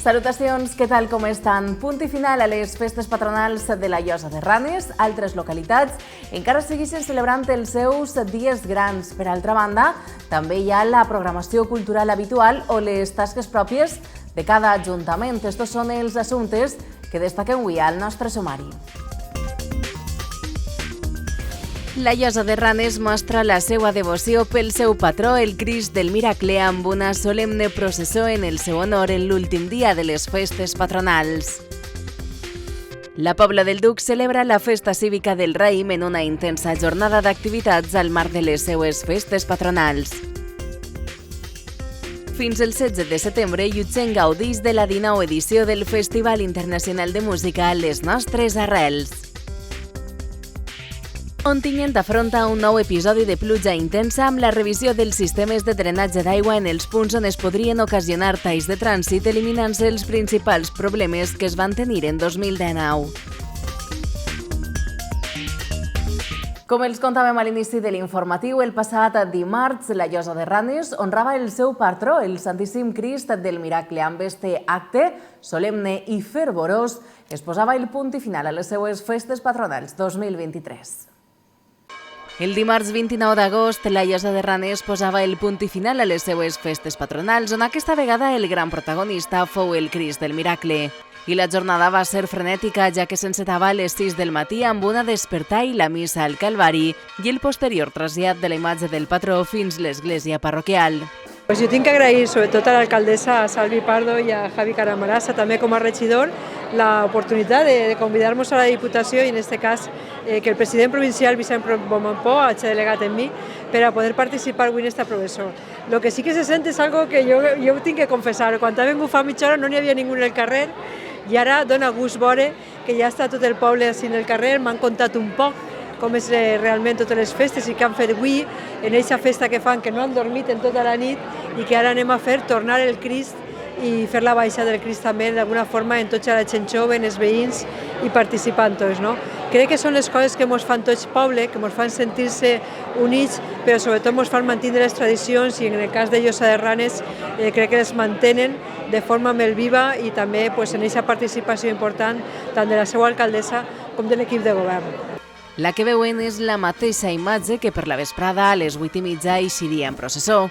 Salutacions, què tal, com estan? Punt i final a les festes patronals de la Llosa de Ranes. Altres localitats encara segueixen celebrant els seus dies grans. Per altra banda, també hi ha la programació cultural habitual o les tasques pròpies de cada ajuntament. Estos són els assumptes que destaquem avui al nostre sumari. La Llosa de Ranes mostra la seva devoció pel seu patró, el Crist del Miracle, amb una solemne processó en el seu honor en l'últim dia de les festes patronals. La Pobla del Duc celebra la festa cívica del raïm en una intensa jornada d'activitats al marc de les seues festes patronals. Fins el 16 de setembre, Llutxent gaudix de la 19ª edició del Festival Internacional de Música Les Nostres Arrels. Ontinyent afronta un nou episodi de pluja intensa amb la revisió dels sistemes de drenatge d'aigua en els punts on es podrien ocasionar talls de trànsit, eliminant-se els principals problemes que es van tenir en 2019. Com els contàvem a l'inici de l'informatiu, el passat dimarts, la Llosa de Ranes honrava el seu patró, el Santíssim Crist del Miracle. Amb este acte solemne i fervorós es posava el punt i final a les seues festes patronals 2023. El dimarts 29 d'agost, la Llosa de Ranes posava el punt i final a les seues festes patronals, on aquesta vegada el gran protagonista fou el Crist del Miracle. I la jornada va ser frenètica, ja que s'encetava a les 6 del matí amb una despertar i la missa al Calvari i el posterior trasllat de la imatge del patró fins l'església parroquial. Pues jo tinc que agrair sobretot a l'alcaldessa Salvi Pardo i a Javi Caramarasa, també com a regidor, l'oportunitat de convidar-nos a la Diputació i en aquest cas que el president provincial Vicent Bomampó hagi delegat en mi per a poder participar avui en aquesta processó. Lo que sí que se sent és algo que jo tinc que confessar. Quan ha vingut fa mitja hora no n'hi havia ningú en el carrer i ara dona gust veure que ja està tot el poble així en el carrer. M'han contat un poc com és realment totes les festes i què han fet avui en aquesta festa que fan, que no han dormit en tota la nit i que ara anem a fer tornar el Crist i fer la baixa del Crist també d'alguna forma en tota la gent jove, els veïns i participant tots. No? Crec que són les coses que ens fan tots poble, que ens fan sentir-se units, però sobretot ens fan mantenir les tradicions i en el cas de Llosa de Ranes crec que les mantenen de forma molt viva i també en aquesta participació important tant de la seva alcaldessa com de l'equip de govern. La que veuen és la mateixa imatge que per la vesprada a les 8:30 eixiria en processó.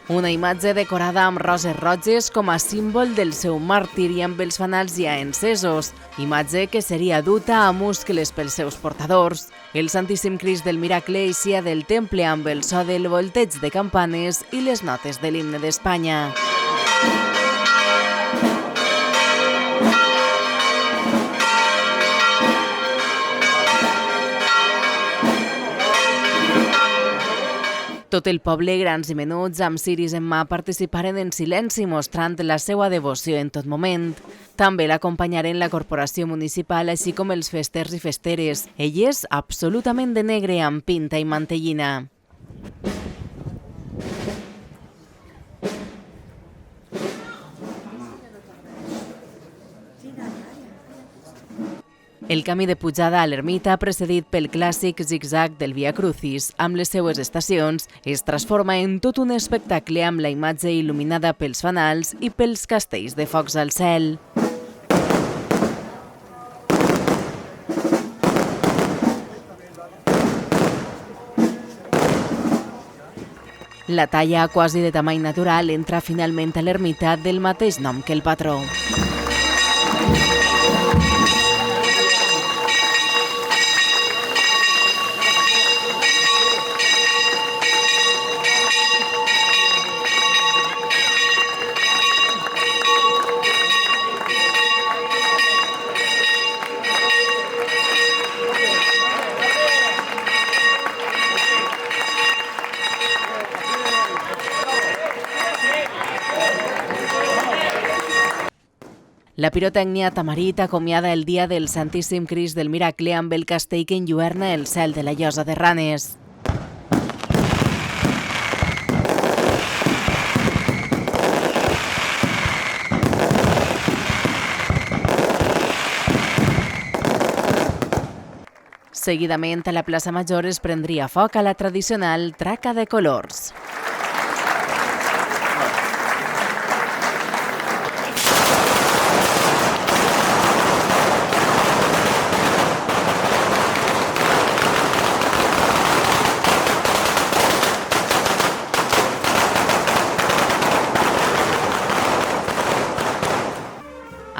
Una imatge decorada amb roses roges com a símbol del seu màrtir i amb els fanals ja encesos. Imatge que seria duta a muscles pels seus portadors. El Santíssim Crist del Miracle eixia del temple amb el so del volteig de campanes i les notes de l'himne d'Espanya. Tot el poble, grans i menuts, amb ciris en mà, participaren en silenci mostrant la seva devoció en tot moment. També l'acompanyaren la corporació municipal, així com els festers i festeres. Elles, absolutament de negre, amb pinta i mantellina. El camí de pujada a l'ermita, precedit pel clàssic zig-zag del Via Crucis, amb les seues estacions, es transforma en tot un espectacle amb la imatge il·luminada pels fanals i pels castells de focs al cel. La talla, quasi de tamany natural, entra finalment a l'ermita del mateix nom que el patró. La pirotècnia tamarit acomiada el dia del Santíssim Crist del Miracle amb el castell que enlluerna el cel de la Llosa de Ranes. Seguidament, a la plaça Major es prendria foc a la tradicional traca de colors.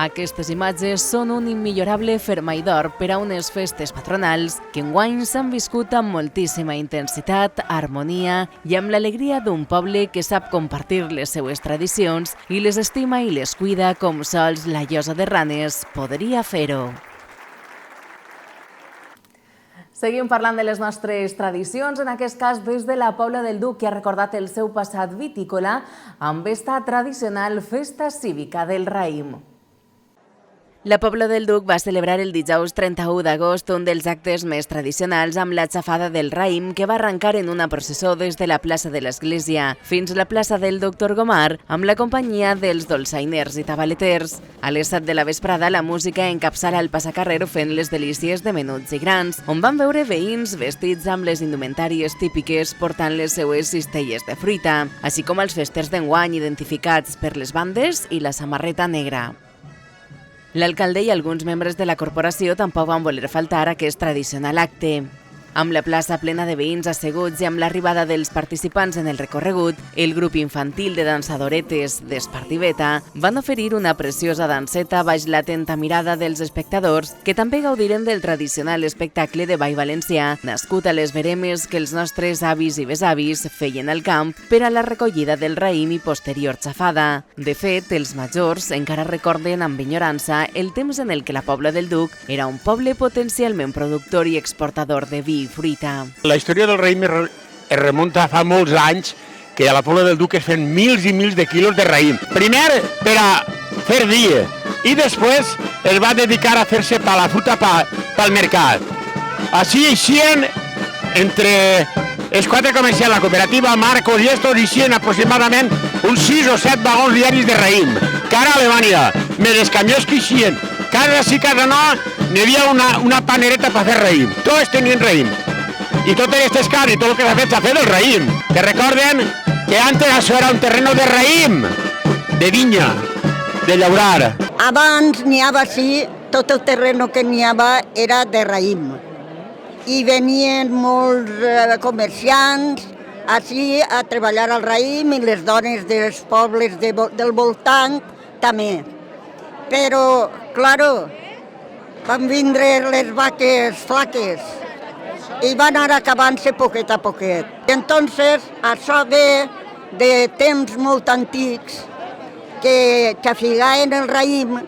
Aquestes imatges són un immillorable fermall d'or per a unes festes patronals que enguany s'han viscut amb moltíssima intensitat, harmonia i amb l'alegria d'un poble que sap compartir les seues tradicions i les estima i les cuida com sols la Llosa de Ranes podria fer-ho. Seguim parlant de les nostres tradicions, en aquest cas des de la Pobla del Duc, que ha recordat el seu passat vitícola amb esta tradicional festa cívica del raïm. La Pobla del Duc va celebrar el dijous 31 d'agost un dels actes més tradicionals amb la xafada del raïm que va arrencar en una processó des de la plaça de l'Església fins a la plaça del Doctor Gomar amb la companyia dels dolçainers i tabaleters. A les 7 de la vesprada la música encapçala el passacarrer fent les delícies de menuts i grans, on van veure veïns vestits amb les indumentàries típiques portant les seues cistelles de fruita, així com els festers d'enguany identificats per les bandes i la samarreta negra. L'alcalde i alguns membres de la corporació tampoc van voler faltar a aquest tradicional acte. Amb la plaça plena de veïns asseguts i amb l'arribada dels participants en el recorregut, el grup infantil de dansadoretes d'Espartiveta van oferir una preciosa danseta baix l'atenta mirada dels espectadors que també gaudiren del tradicional espectacle de ball valencià nascut a les veremes que els nostres avis i besavis feien al camp per a la recollida del raïm i posterior xafada. De fet, els majors encara recorden amb enyorança el temps en el que la Pobla del Duc era un poble potencialment productor i exportador de vi i fruita. La història del raïm es remunta a fa molts anys que a la Pobla del Duc es feien mils i mils de quilos de raïm. Primer per a fer vi i després es va dedicar a fer-se per la fruita pel mercat. Així eixien entre els quatre comerciants, la cooperativa, Marcos i estos, eixien aproximadament uns 6 o 7 vagons diaris de raïm. Cara a Alemanya, més els camions que eixien. Casa sí, casa no, n'hi havia una panereta per fer raïm. Tots tenien raïm. I totes aquestes cases i tot el que s'ha fet el raïm. Que recorden que antes això era un terreno de raïm, de vinya, de llaurar. Abans n'hi havia així, tot el terreno que n'hi havia era de raïm. I venien molts comerciants així a treballar al raïm i les dones dels pobles del voltant també. Però, claro, van vindre les vaques flaques i van anar acabant-se poquet a poquet. I entonces això ve de temps molt antics que xafigaven el raïm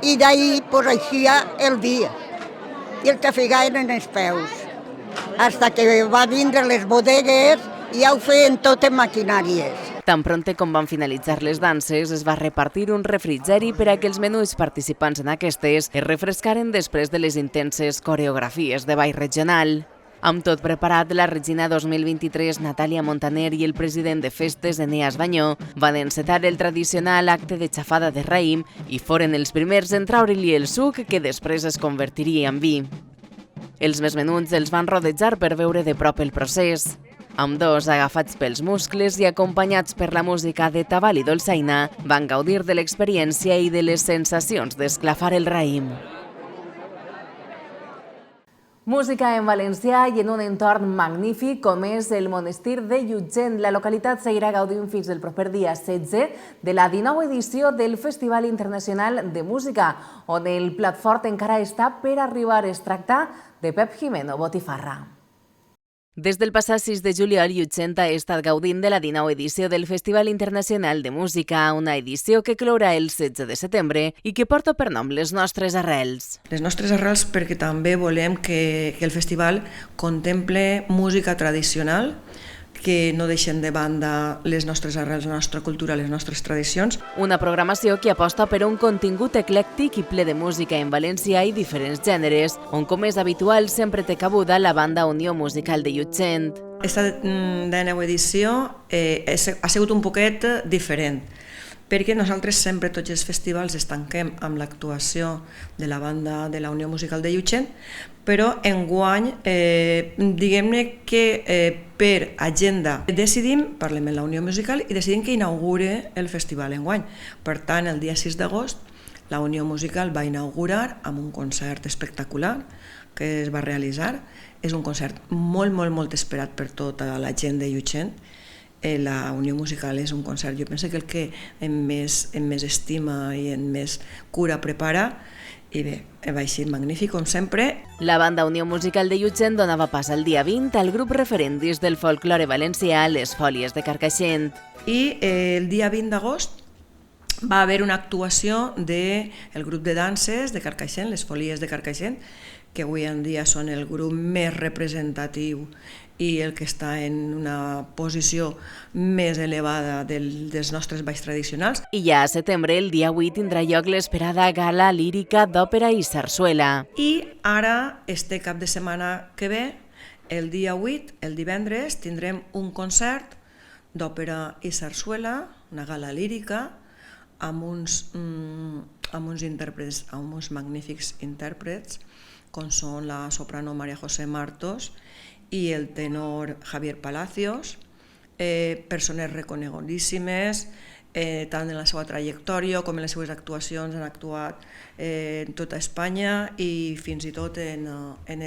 i d'ahir pues, eixia el vi i el xafigaven en els peus. Fins que va vindre les bodegues i ja ho feien tot en maquinàries. Tan prompte com van finalitzar les danses, es va repartir un refrigeri per a que els menuts participants en aquestes es refrescaren després de les intenses coreografies de ball regional. Amb tot preparat, la Regina 2023, Natàlia Montaner i el president de festes, Eneas Banyó, van encetar el tradicional acte de xafada de raïm i foren els primers en traure-li el suc que després es convertiria en vi. Els més menuts els van rodejar per veure de prop el procés. Ambdós, agafats pels muscles i acompanyats per la música de tabal i dolçaina, van gaudir de l'experiència i de les sensacions d'esclafar el raïm. Música en valencià i en un entorn magnífic com és el monestir de Llutxent. La localitat seguirà gaudint fins el proper dia 16 de la 19a edició del Festival Internacional de Música, on el plat fort encara està per arribar. Es tracta de Pep Jimeno Botifarra. Des del passat 6 de juliol, Llutxent ha estat gaudint de la 19a edició del Festival Internacional de Música, una edició que clourà el 16 de setembre i que porta per nom Les Nostres Arrels. Les Nostres Arrels perquè també volem que el festival contemple música tradicional, que no deixen de banda les nostres arrels, la nostra cultura, les nostres tradicions. Una programació que aposta per un contingut eclèctic i ple de música en valencià i diferents gèneres, on, com és habitual, sempre té cabuda la banda Unió Musical de Llutxent. Esta 19a edició ha sigut un poquet diferent, perquè nosaltres sempre tots els festivals es tanquem amb l'actuació de la banda de la Unió Musical de Llutxent, però enguany diguem-ne que per agenda decidim, parlem amb la Unió Musical i decidim que inaugure el festival enguany. Per tant, el dia 6 d'agost la Unió Musical va inaugurar amb un concert espectacular que es va realitzar. És un concert molt esperat per tota la gent de Llutxent la Unió Musical és un concert. Jo penso que el que amb més estima i amb més cura prepara, i bé, va així magnífic, com sempre. La banda Unió Musical de Llutxent donava pas el dia 20 al grup referendis del folklore valencià Les Fòlies de Carcaixent. I el dia 20 d'agost va haver una actuació del grup de danses de Carcaixent, Les Fòlies de Carcaixent, que avui en dia són el grup més representatiu i el que està en una posició més elevada dels nostres balls tradicionals. I ja a setembre, el dia 8, tindrà lloc l'esperada gala lírica d'òpera i sarsuela. I ara, este cap de setmana que ve, el dia 8, el divendres, tindrem un concert d'òpera i sarsuela, una gala lírica, amb uns intèrprets, amb uns magnífics intèrprets, com són la soprano María José Martos i el tenor Javier Palacios, persones reconegutíssimes, tant en la seva trajectòria com en les seves actuacions, han actuat en tota Espanya i fins i tot en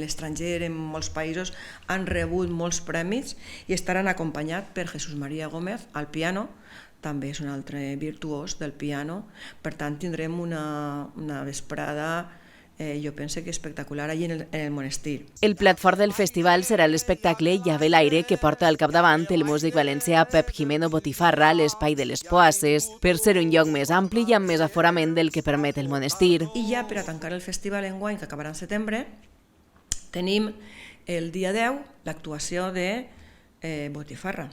l'estranger, en molts països, han rebut molts premis i estaran acompanyats per Jesús María Gómez al piano, també és un altre virtuós del piano. Per tant, tindrem una vesprada, jo penso que espectacular, allí en el monestir. El plat fort del festival serà l'espectacle Llave l'aire, que porta al capdavant el músic valencià Pep Jimeno Botifarra a l'Espai de les Poasses, per ser un lloc més ampli i amb més aforament del que permet el monestir. I ja per a tancar el festival enguany, que acabarà en setembre, tenim el dia 10 l'actuació de Botifarra.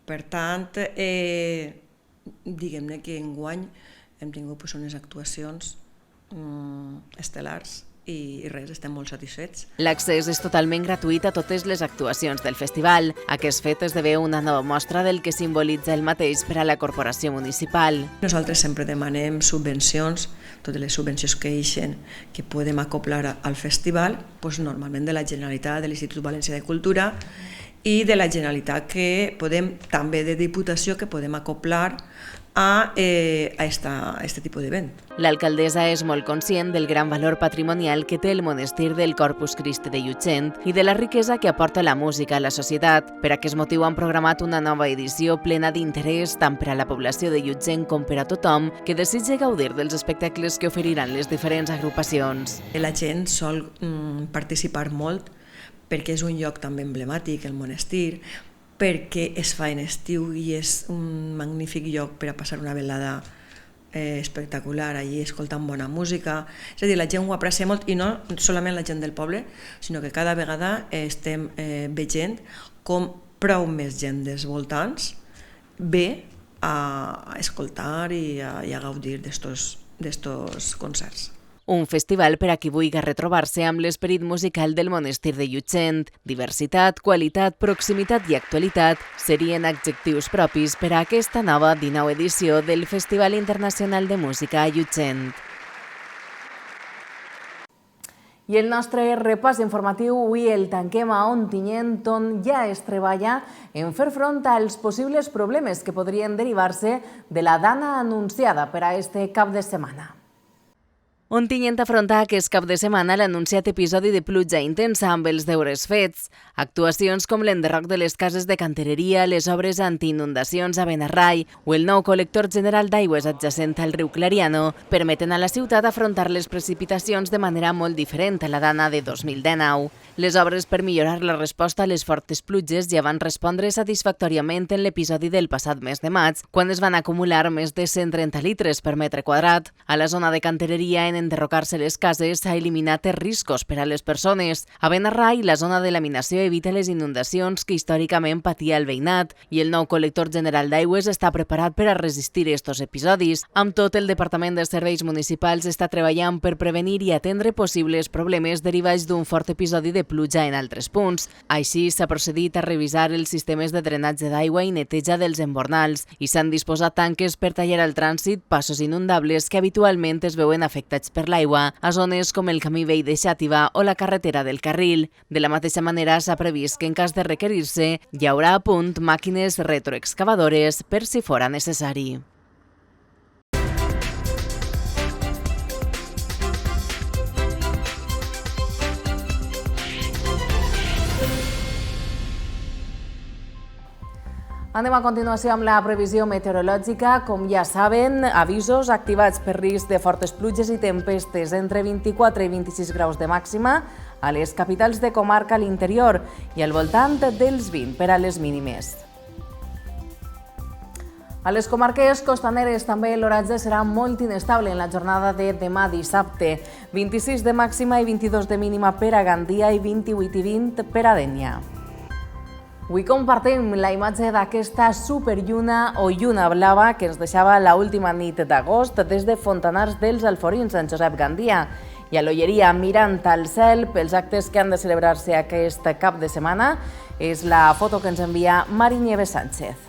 Per tant, diguem-ne que enguany hem tingut unes actuacions estel·lars i res, estem molt satisfets. L'accés és totalment gratuït a totes les actuacions del festival. Aquest fet esdevé una nova mostra del que simbolitza el mateix per a la corporació municipal. Nosaltres sempre demanem subvencions, totes les subvencions que eixen, que podem acoplar al festival, normalment de la Generalitat, de l'Institut Valencià de Cultura i de la Generalitat, que podem, també de Diputació, que podem acoplar a este tipus d'event. L'alcaldessa és molt conscient del gran valor patrimonial que té el monestir del Corpus Christi de Llutxent i de la riquesa que aporta la música a la societat. Per aquest motiu han programat una nova edició plena d'interès tant per a la població de Llutxent com per a tothom que desitja gaudir dels espectacles que oferiran les diferents agrupacions. La gent sol participar molt perquè és un lloc també emblemàtic, el monestir, perquè es fa en estiu i és un magnífic lloc per a passar una velada espectacular allí, escoltant bona música. És a dir, la gent ho aprecia molt, i no solament la gent del poble, sinó que cada vegada estem veient com prou més gent dels voltants ve a escoltar i a gaudir d'estos concerts. Un festival per a qui vulgui retrobar-se amb l'esperit musical del monestir de Llutxent. Diversitat, qualitat, proximitat i actualitat serien adjectius propis per a aquesta nova 19ª edició del Festival Internacional de Música a Llutxent. I el nostre repàs informatiu avui el tanquem a Ontinyent, on ja es treballa en fer front als possibles problemes que podrien derivar-se de la dana anunciada per a este cap de setmana. Ontinyent afronta aquest cap de setmana l'anunciat episodi de pluja intensa amb els deures fets. Actuacions com l'enderroc de les cases de cantereria, les obres antiinundacions a Benarrai o el nou col·lector general d'aigües adjacent al riu Clariano permeten a la ciutat afrontar les precipitacions de manera molt diferent a la dana de 2019. Les obres per millorar la resposta a les fortes pluges ja van respondre satisfactòriament en l'episodi del passat mes de maig, quan es van acumular més de 130 litres per metre quadrat. A la zona de cantereria, en enderrocar-se les cases, s'ha eliminat els riscos per a les persones. A Benarrai, la zona de laminació evita les inundacions que històricament patia el veïnat i el nou col·lector general d'aigües està preparat per a resistir estos episodis. Amb tot, el Departament de Serveis Municipals està treballant per prevenir i atendre possibles problemes derivats d'un fort episodi de pluja en altres punts. Així, s'ha procedit a revisar els sistemes de drenatge d'aigua i neteja dels embornals i s'han disposat tanques per tallar el trànsit passos inundables que habitualment es veuen afectats per l'aigua a zones com el camí vell de Xàtiva o la carretera del Carril. De la mateixa manera, s'ha previst que en cas de requerir-se hi haurà a punt màquines retroexcavadores per si fora necessari. Anem a continuació amb la previsió meteorològica. Com ja saben, avisos activats per risc de fortes pluges i tempestes entre 24 i 26 graus de màxima a les capitals de comarca a l'interior i al voltant dels 20 per a les mínimes. A les comarques costaneres també l'oratge serà molt inestable en la jornada de demà dissabte. 26 de màxima i 22 de mínima per a Gandia i 28 i 20 per a Dénia. Avui compartim la imatge d'aquesta superlluna o lluna blava que ens deixava l'última nit d'agost des de Fontanars dels Alforins, en Josep Gandia, i a l'Olleria mirant al cel pels actes que han de celebrar-se aquest cap de setmana. És la foto que ens envia Mari Nieves Sánchez.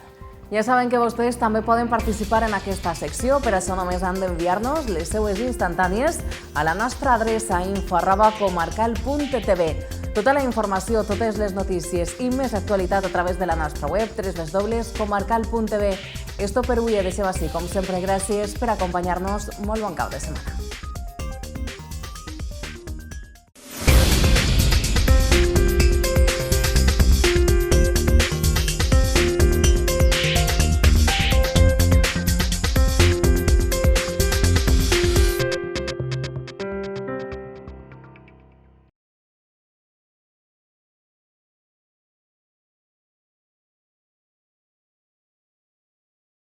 Ja saben que vostès també poden participar en aquesta secció, per això només han d'enviar-nos les seues instantànies a la nostra adreça info@comarcal.tv. Tota la informació, totes les notícies i més actualitat a través de la nostra web www.comarcal.tv. Esto per avui ho deixem així. Com sempre, gràcies per acompanyar-nos. Molt bon cap de setmana.